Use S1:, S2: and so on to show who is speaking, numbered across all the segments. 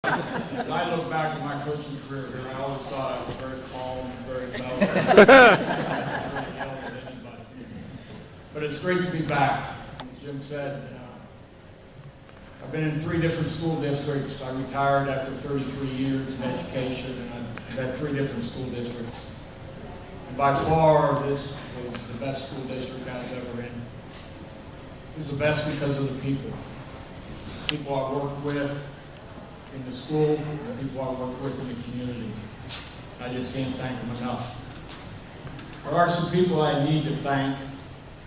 S1: As I look back at my coaching career here, I always thought I was very calm and very mellow. But it's great to be back. As Jim said, I've been in 3 different school districts. I retired after 33 years in education, and I've had 3 different school districts. And by far, this was the best school district I was ever in. It was the best because of the people. People I worked with in the school, the people I work with in the community. I just can't thank them enough. There are some people I need to thank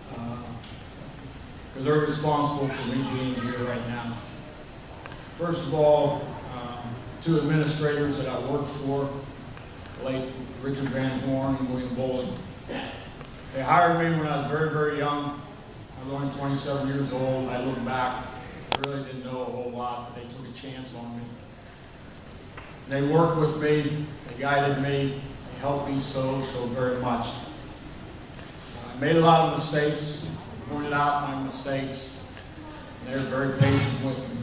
S1: because they're responsible for me being here right now. First of all, 2 administrators that I worked for, late Richard Van Horn and William Bowling. They hired me when I was very, very young. I was only 27 years old. I look back, I really didn't know a whole lot, but they took a chance on me. They worked with me, they guided me, they helped me so very much. I made a lot of mistakes, pointed out my mistakes, and they were very patient with me.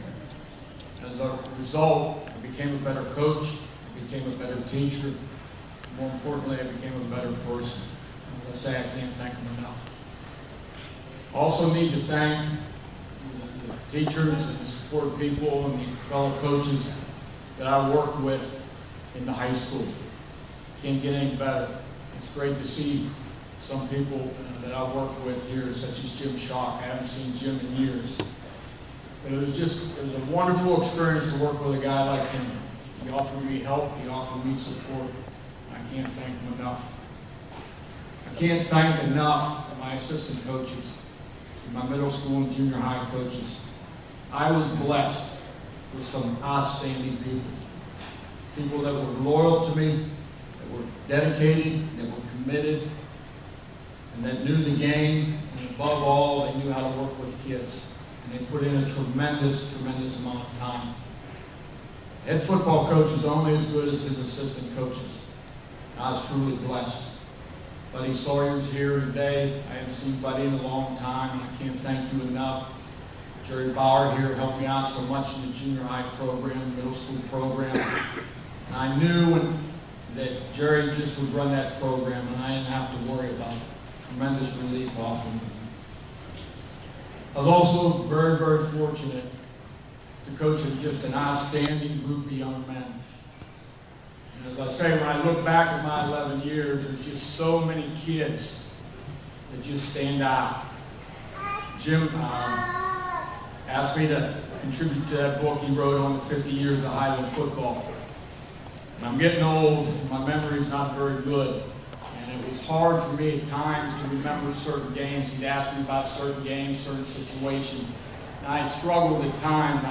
S1: As a result, I became a better coach, I became a better teacher, more importantly, I became a better person. As I say, I can't thank them enough. Also need to thank the teachers and the support people and the fellow coaches that I worked with in the high school. Can't get any better. It's great to see some people that I work with here, such as Jim Schock. I haven't seen Jim in years. But it was a wonderful experience to work with a guy like him. He offered me help, he offered me support. I can't thank him enough. I can't thank enough my assistant coaches, my middle school and junior high coaches. I was blessed with some outstanding people. People that were loyal to me, that were dedicated, that were committed, and that knew the game, and above all, they knew how to work with kids. And they put in a tremendous, tremendous amount of time. Head football coach is only as good as his assistant coaches. I was truly blessed. Buddy Sawyer's here today. I haven't seen Buddy in a long time, and I can't thank you enough. Jerry Bauer here helped me out so much in the junior high program, middle school program. And I knew that Jerry just would run that program, and I didn't have to worry about it. Tremendous relief off of me. I was also very, very fortunate to coach just an outstanding group of young men. And as I say, when I look back at my 11 years, there's just so many kids that just stand out. Jim asked me to contribute to that book he wrote on the 50 years of Highland football. And I'm getting old, and my memory's not very good. And it was hard for me at times to remember certain games. He'd ask me about certain games, certain situations. And I struggled at times.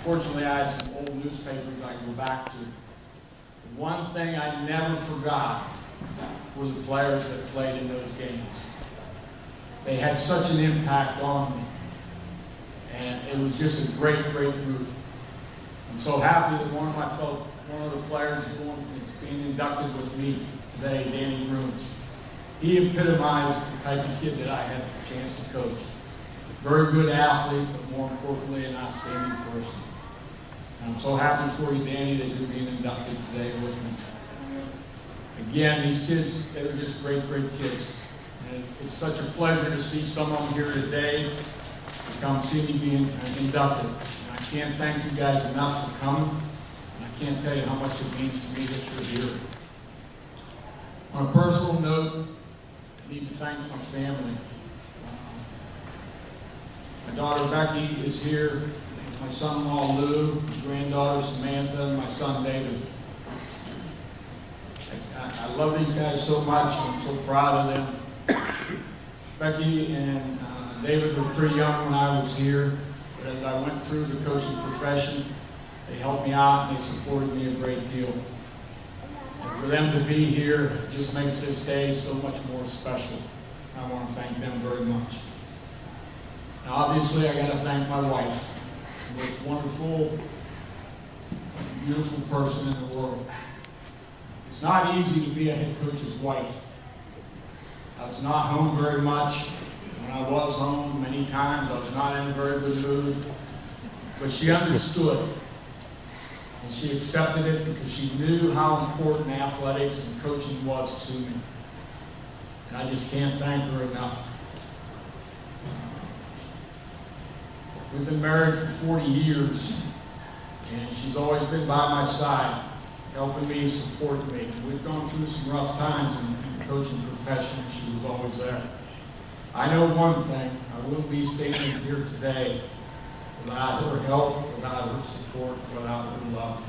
S1: Fortunately, I had some old newspapers I could go back to. The one thing I never forgot were the players that played in those games. They had such an impact on me. And it was just a great, great group. I'm so happy that one of the players is being inducted with me today, Danny Runes. He epitomized the type of kid that I had the chance to coach. Very good athlete, but more importantly, an outstanding person. And I'm so happy for you, Danny, that you're being inducted today with me. Again, these kids, they were just great, great kids. And it's such a pleasure to see some of them here today to come see me being inducted. And I can't thank you guys enough for coming. And I can't tell you how much it means to me that you're here. On a personal note, I need to thank my family. My daughter Becky is here, my son-in-law Lou, my granddaughter Samantha, and my son David. I love these guys so much. I'm so proud of them. Becky and David were pretty young when I was here, but as I went through the coaching profession, they helped me out and they supported me a great deal. And for them to be here just makes this day so much more special. I want to thank them very much. Now, obviously, I got to thank my wife, the most wonderful, beautiful person in the world. It's not easy to be a head coach's wife. I was not home very much. When I was home, many times I was not in a very good mood. But she understood. And she accepted it because she knew how important athletics and coaching was to me. And I just can't thank her enough. We've been married for 40 years, and she's always been by my side, helping me, supporting me. We've gone through some rough times in the coaching profession, and she was always there. I know one thing, I wouldn't be standing here today without her help, without her support, without her love.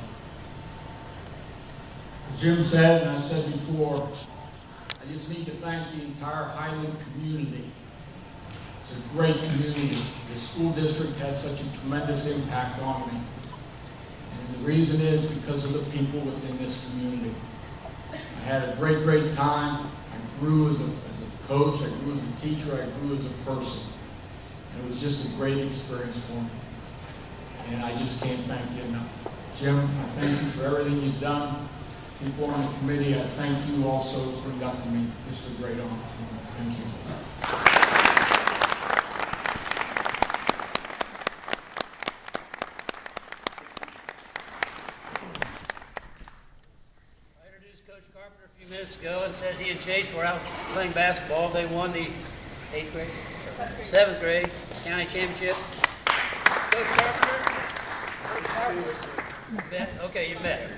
S1: As Jim said, and I said before, I just need to thank the entire Highland community. It's a great community. The school district had such a tremendous impact on me. And the reason is because of the people within this community. I had a great, great time. I grew as a coach, I grew as a teacher, I grew as a person. And it was just a great experience for me. And I just can't thank you enough. Jim, I thank you for everything you've done. People on the committee, I thank you also for inducting me. This is a great honor for me. Thank you.
S2: Coach Carpenter a few minutes ago and said he and Chase were out playing basketball. They won the 8th grade? 7th grade county championship. Coach Carpenter? You bet? Okay, you bet.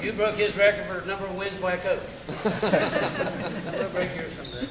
S2: You broke his record for number of wins by a coach. I'm going to break yours someday.